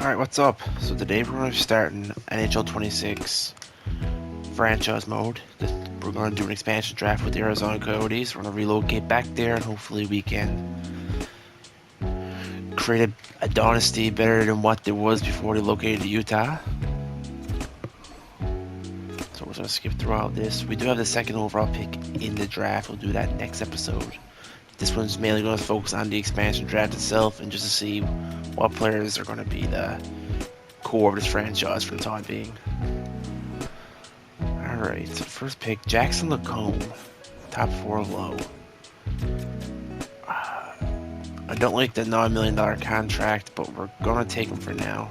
Alright, what's up? So today we're going to start in NHL 26 franchise mode. We're going to do an expansion draft with the Arizona Coyotes. We're going to relocate back there and hopefully we can create a dynasty better than what there was before they located to Utah. So we're going to skip through all this. We do have the second overall pick in the draft. We'll do that next episode. This one's mainly going to focus on the expansion draft itself and just to see what players are going to be the core of this franchise for the time being. Alright, so first pick, Jackson Lacombe, top 4 low. I don't like the $9 million contract, but we're going to take him for now.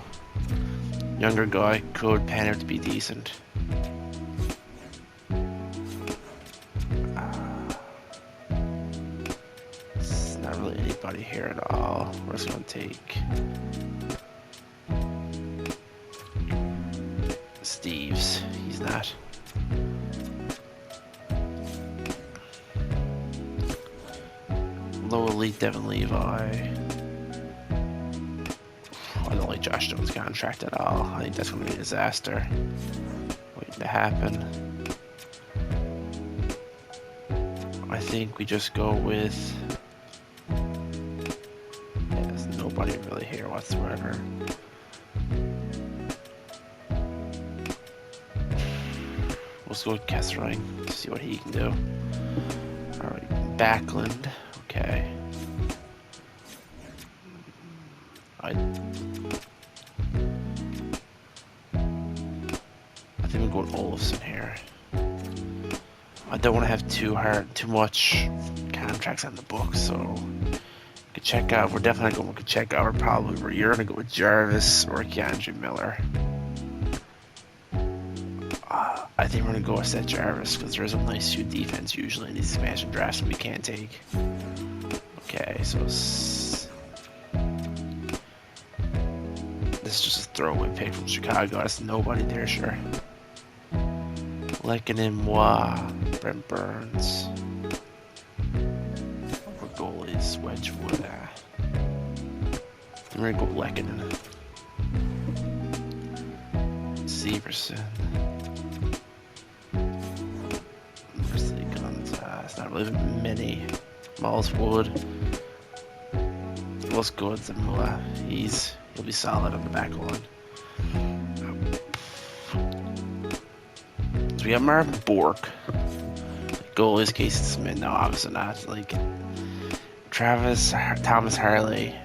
Younger guy, could pan out to be decent. It's not really anybody here at all. We're just going to take Steves. He's not. Low elite Devin Levi. I don't like Josh Jones' contract at all. I think that's going to be a disaster waiting to happen. I think we just go with... there's nobody really here whatsoever. Let's go with Kessering to see what he can do. Alright, Backlund. Okay. I think we're going Olofsson here. I don't want to have too much contracts on the book, so we could check out. We're definitely going to check out. You're going to go with Jarvis or Keandre Miller. I think we're going to go with Seth Jarvis because there's a nice suit defense usually in these expansion drafts that we can't take. Okay, so this is just a throwaway pick from Chicago. There's nobody there, sure. Lekanen, Brent Burns. Our goalies, Wedgwood. I'm going to go Lekanen. Severson. It's not really many. Malswood. Looks good. He'll be solid on the back line. So we have Marvin Bork. Goalies, Casey Smith. No, obviously not. Like Thomas Harley,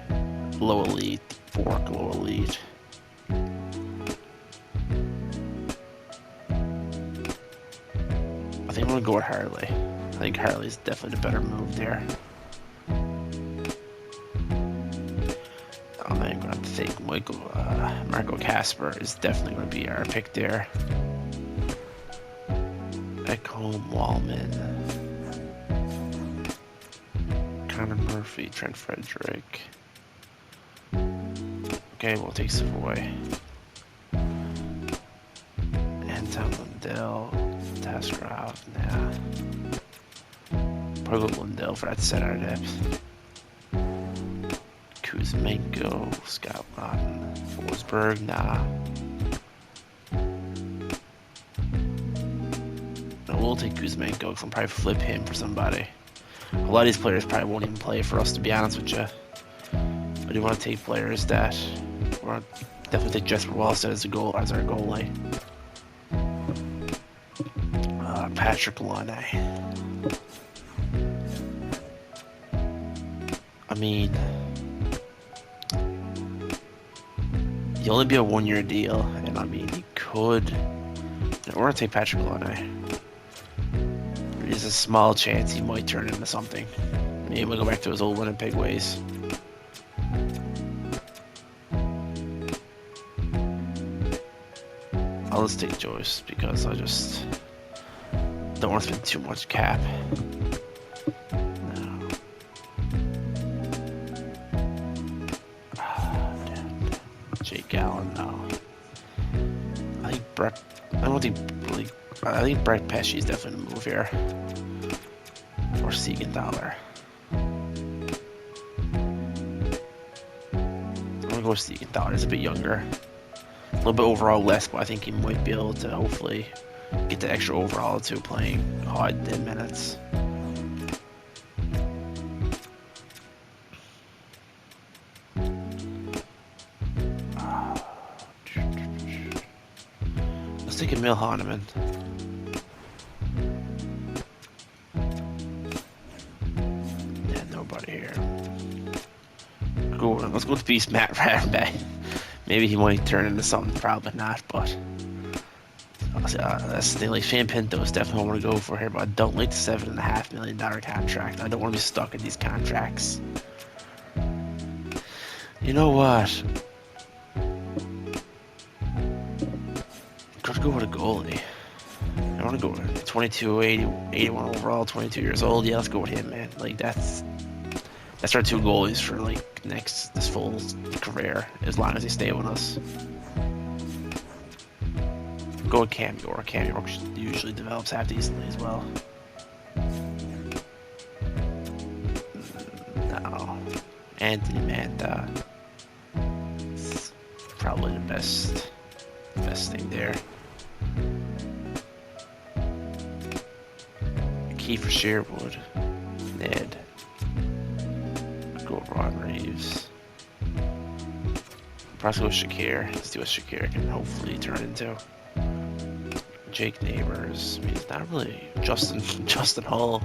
low elite. Bork, low elite. I think I'm gonna go with Harley. I think Harley's definitely the better move there. I'm going to think Marco Casper is definitely going to be our pick there. Ekholm, Wallman, Connor Murphy, Trent Frederick. Okay, we'll take Savoy. Anton Lundell, Taskarov, nah. Probably go Lundell for that center depth. Kuzmenko, Scott Rotten, Forsberg, nah. No, we'll take Kuzmenko because I'll probably flip him for somebody. A lot of these players probably won't even play for us, to be honest with you. I do want to take players that... We'll definitely take Jesper Wallstead as our goalie. Patrick Laine. I mean... He'll only be a 1-year deal, and I mean, he could... We're going to take Patrick Laine. There's a small chance he might turn into something. Maybe we'll go back to his old Winnipeg ways. I'll just take Joyce because I just don't want to spend too much cap. No. Jake Allen, no. I think Brett. I don't think really. I think Brett Pesce is definitely the move here. Or Siegenthaler. I'm gonna most Thought is a bit younger. A little bit overall less, but I think he might be able to hopefully get the extra overall too, playing hard 10 minutes. Let's take Emil Hahnemann. Yeah, nobody here. Let's go with Beast Matt Rattenbach. Maybe he might turn into something, probably not, but that's the thing. Like, Shane Pinto is definitely what I want to go for here, but I don't like the $7.5 million contract. I don't want to be stuck in these contracts. You know what? Gotta go with a goalie. I want to go with 22, 81 overall, 22 years old. Yeah, let's go with him, man. Like, that's our two goalies for like this full career, as long as they stay with us. Go with Cam York. Cam York usually develops half decently as well. No, Anthony Manta. It's probably the best thing there. Kiefer Sherwood, Ned. Go with Ron Reeves. Probably go with Shakir. Let's see what Shakir can hopefully turn into. Jake Neighbors. I mean, it's not really Justin Hull.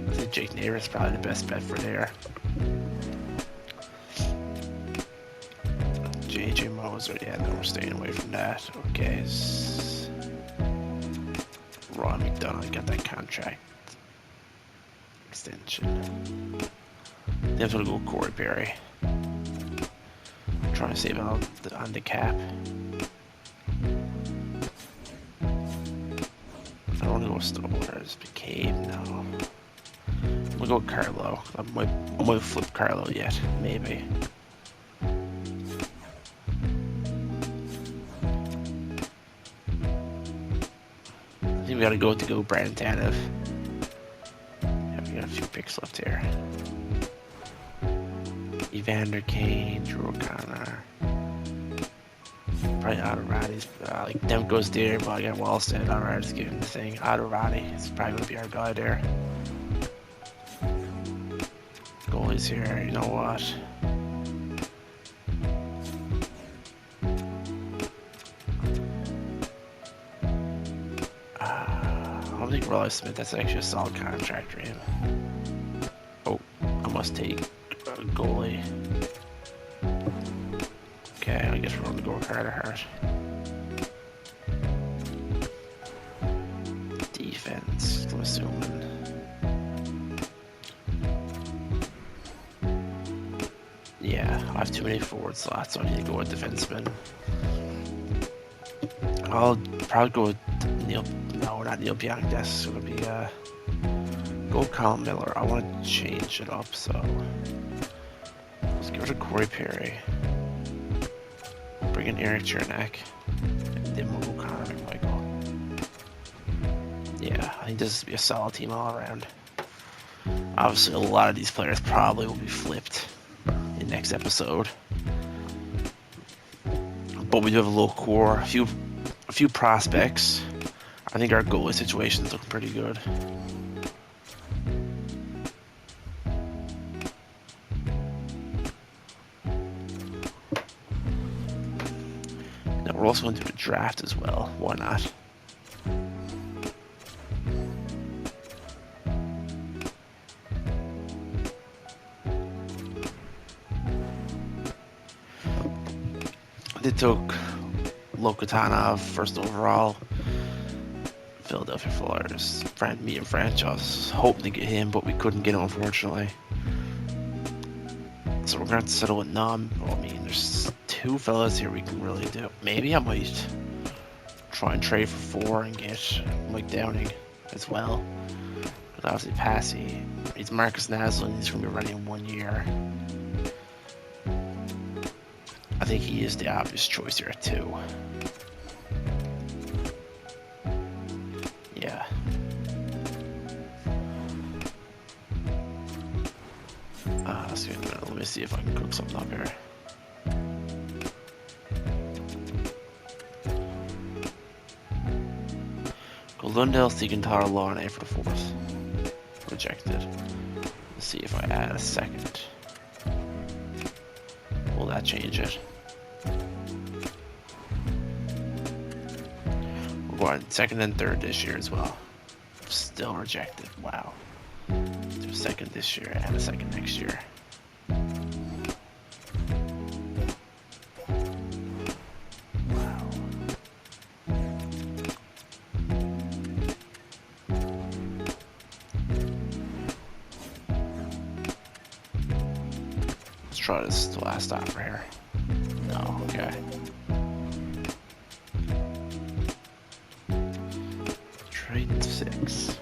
I think Jake Neighbors is probably the best bet for there. JJ Moser. Yeah, no, we're staying away from that. Okay. Ron McDonough got that contract extension. Definitely go with Corey Perry. Trying to save on the cap. I don't want to go with Stowers. McCabe, no. I'm gonna go with Carlo. I might flip Carlo yet, maybe. I think we gotta go to Brandon Tanev. Yeah, we got a few picks left here. Evander Kane, Drew O'Connor. Probably Otto-Ratty's, like Demko's there, but I got Wallstead. Otto-Ratty's giving the thing. Otto-Ratty is probably going to be our guy there. Goalies here, you know what? I don't think Rolly Smith, that's actually a solid contract for him. Oh, I must take a goalie. Okay, I guess we're going to go with Carter Hart. Defense, I'm assuming. Yeah, I have too many forward slots, so I need to go with defenseman. I'll probably go with Neil. No, not Neil Pionk. That's going to be go with Colin Miller. I want to change it up, so let's give it to Corey Perry. Bring in Eric Chernak, and then we'll go Connor McMichael. Yeah, I think this will be a solid team all around. Obviously, a lot of these players probably will be flipped in next episode, but we do have a little core, a few prospects. I think our goalie situation is looking pretty good. Now we're also going to do a draft as well. Why not? They took Lokotanov first overall. Philadelphia Flyers. Me and franchise hoping to get him, but we couldn't get him, unfortunately. So we're gonna have to settle with none. Well, I mean, there's two fellas here we can really do. Maybe I might try and trade for 4 and get Mike Downing as well. But obviously, Passy. He's Marcus Naslund. He's gonna be ready in 1 year. I think he is the obvious choice here too. Yeah. Let me see if I can cook something up here. Go Lundell, Siegenthaler, Law, and A for the fourth. Rejected. Let's see if I add a second. Will that change it? We're going second and third this year as well. Still rejected. Wow. So second this year and a second next year. Wow. Let's try this the last offer here. No, okay. Trade 6.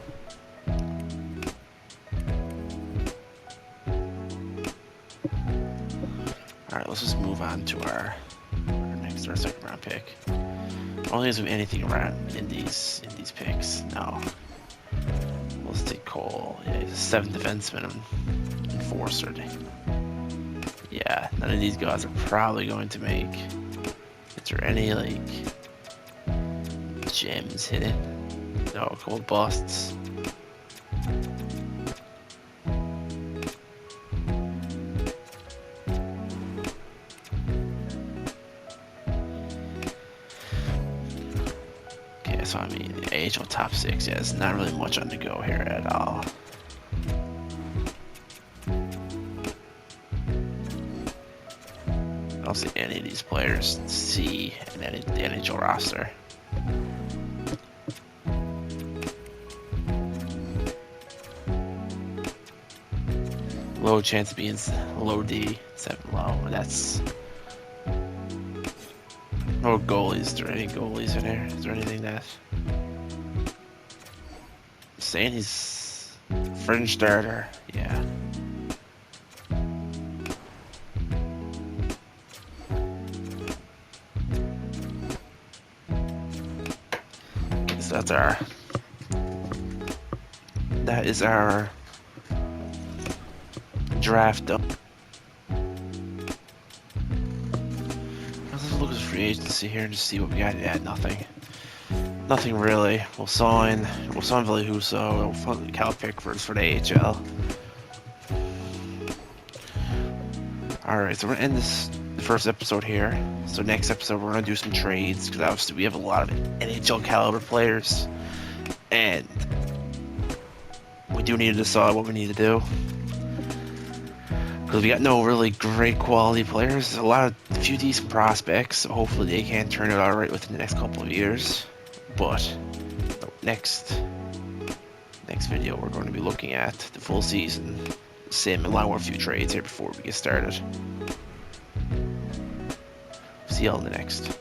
Alright, let's just move on to our second round pick. I don't think there's anything around in these picks. No. Let's take Cole. Yeah, he's a 7th defenseman and enforcer. Yeah, none of these guys are probably going to make. Is there any like gems hidden? No, a couple busts. Okay, so I mean, the AHL top 6, yeah, it's not really much on the go here at all. I don't see any of these players see in the NHL roster. Low chance of being low D, 7 low. That's no goalies. Is there any goalies in there? Is there anything that saying he's fringe starter? Yeah. So that is our draft done. Let's look at the free agency here and just see what we got. Yeah, nothing really. We'll sign Ville Husso. We'll find Cal Pickford for the AHL. Alright, so we're gonna end the first episode here. So next episode we're gonna do some trades, because obviously we have a lot of NHL caliber players, and we do need to decide what we need to do, because we got no really great quality players. There's a few decent prospects, so hopefully they can turn it alright within the next couple of years. But next video we're going to be looking at the full season sim, along with a few trades here before we get started. See y'all in the next.